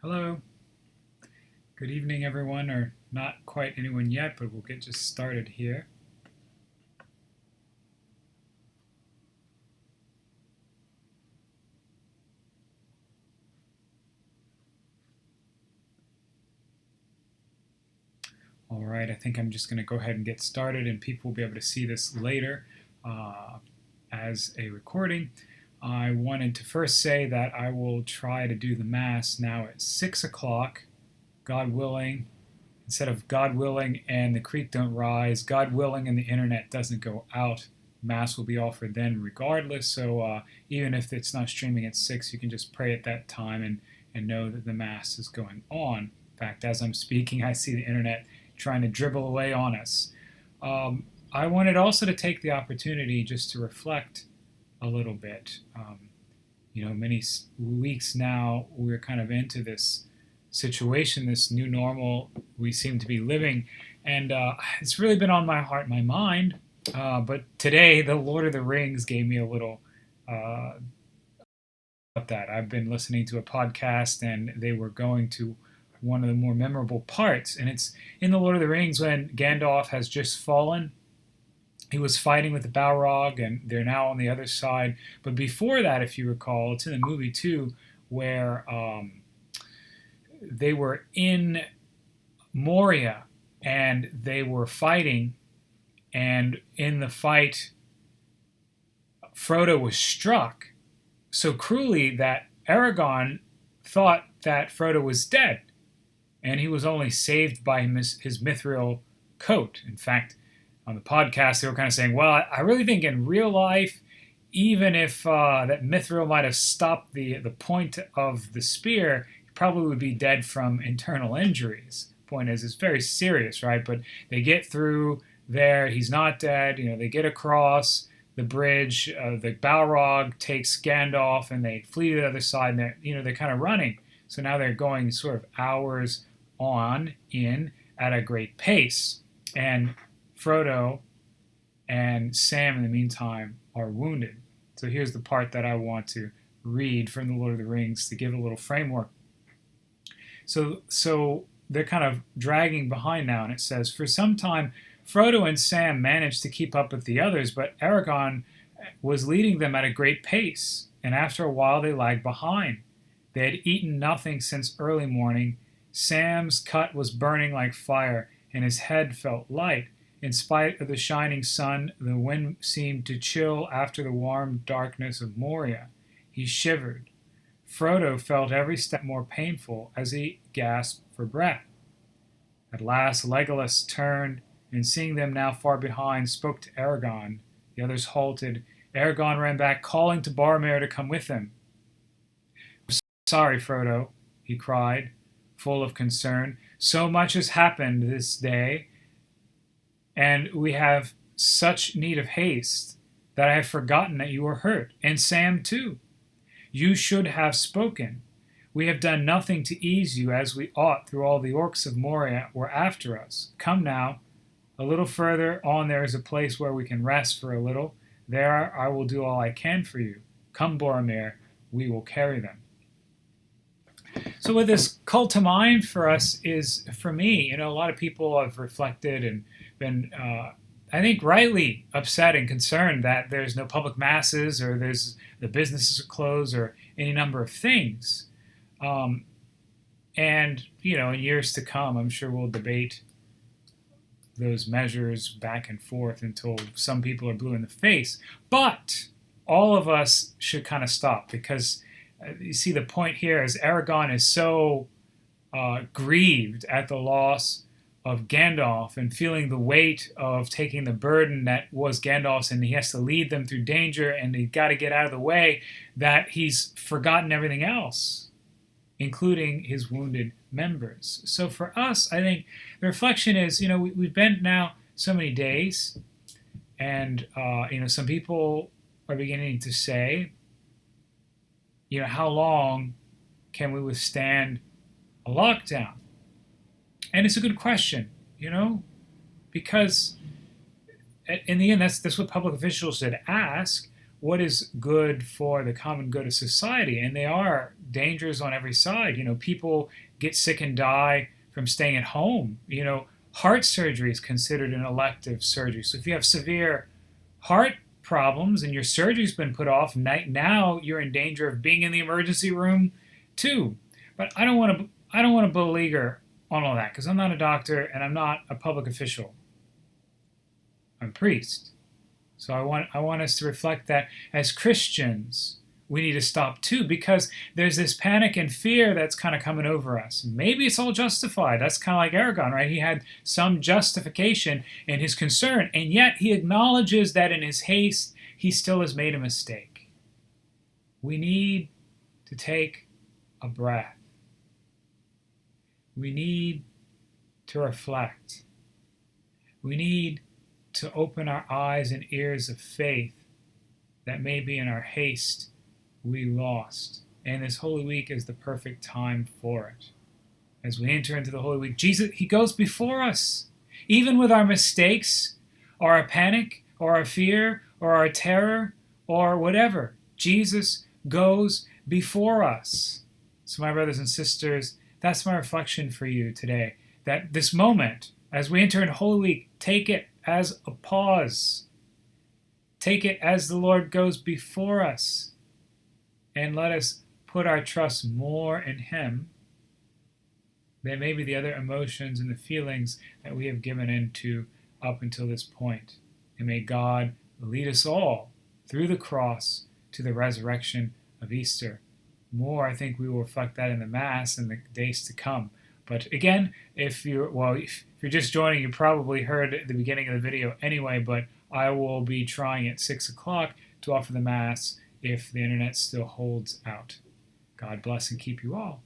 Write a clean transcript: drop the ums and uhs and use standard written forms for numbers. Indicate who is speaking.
Speaker 1: Hello. Good evening, everyone, or not quite anyone yet, but we'll get just started here. All right, I think I'm just going to go ahead and get started, and people will be able to see this later as a recording. I wanted to first say that I will try to do the Mass now at 6 o'clock, God willing, instead of God willing and the creek don't rise, God willing and the internet doesn't go out. Mass will be offered then regardless, so even if it's not streaming at 6, you can just pray at that time and know that the Mass is going on. In fact, as I'm speaking, I see the internet trying to dribble away on us. I wanted also to take the opportunity just to reflect a little bit. Many weeks now we're kind of into this situation, this new normal we seem to be living, and it's really been on my heart, my mind. But today, the Lord of the Rings gave me a little about that. I've been listening to a podcast, and they were going to one of the more memorable parts, and it's in the Lord of the Rings when Gandalf has just fallen. He was fighting with the Balrog, and they're now on the other side. But before that, if you recall, it's in the movie too, where they were in Moria and they were fighting, and in the fight, Frodo was struck so cruelly that Aragorn thought that Frodo was dead, and he was only saved by his mithril coat. In fact, on the podcast, they were kind of saying, well, I really think in real life, even if that mithril might have stopped the point of the spear, he probably would be dead from internal injuries. Point is, it's very serious, right? But they get through there. He's not dead. They get across the bridge. The Balrog takes Gandalf, and they flee to the other side. And they're kind of running. So now they're going sort of hours on in at a great pace. And Frodo and Sam, in the meantime, are wounded. So here's the part that I want to read from the Lord of the Rings to give a little framework. So they're kind of dragging behind now, and it says, for some time, Frodo and Sam managed to keep up with the others, but Aragorn was leading them at a great pace, and after a while they lagged behind. They had eaten nothing since early morning. Sam's cut was burning like fire, and his head felt light. In spite of the shining sun, the wind seemed to chill after the warm darkness of Moria. He shivered. Frodo felt every step more painful as he gasped for breath. At last Legolas turned, and seeing them now far behind, spoke to Aragorn. The others halted. Aragorn ran back, calling to Boromir to come with him. Sorry, Frodo, he cried, full of concern. So much has happened this day, and we have such need of haste that I have forgotten that you were hurt, and Sam too. You should have spoken. We have done nothing to ease you as we ought, through all the orcs of Moria were after us. Come now. A little further on there is a place where we can rest for a little. There I will do all I can for you. Come, Boromir, we will carry them. So what this call to mind for us is, for me, a lot of people have reflected and been, I think, rightly upset and concerned that there's no public masses, or the businesses are closed, or any number of things. And, in years to come, I'm sure we'll debate those measures back and forth until some people are blue in the face. But all of us should kind of stop, because you see the point here is Aragorn is so grieved at the loss of Gandalf and feeling the weight of taking the burden that was Gandalf's, and he has to lead them through danger, and he's got to get out of the way, that he's forgotten everything else, including his wounded members. So for us, I think the reflection is, we've been now so many days, and some people are beginning to say, how long can we withstand a lockdown? And it's a good question, because in the end, that's what public officials should ask. what is good for the common good of society. And they are dangers on every side. People get sick and die from staying at home. Heart surgery is considered an elective surgery. So if you have severe heart problems and your surgery's been put off, now you're in danger of being in the emergency room too. But I don't want to beleaguer on all that, because I'm not a doctor and I'm not a public official. I'm a priest. So I want us to reflect that as Christians, we need to stop too, because there's this panic and fear that's kind of coming over us. Maybe it's all justified. That's kind of like Aragon, right? He had some justification in his concern, and yet he acknowledges that in his haste, he still has made a mistake. We need to take a breath. We need to reflect. We need to open our eyes and ears of faith that maybe in our haste we lost. And this Holy Week is the perfect time for it. As we enter into the Holy Week, Jesus, he goes before us. Even with our mistakes, or our panic, or our fear, or our terror, or whatever, Jesus goes before us. So my brothers and sisters, that's my reflection for you today. That this moment, as we enter into Holy Week, take it as a pause. Take it as the Lord goes before us. And let us put our trust more in Him than maybe the other emotions and the feelings that we have given into up until this point. And may God lead us all through the cross to the resurrection of Easter. More, I think we will reflect that in the Mass in the days to come. But again, if you're just joining, you probably heard at the beginning of the video anyway, but I will be trying at 6 o'clock to offer the Mass if the internet still holds out. God bless and keep you all.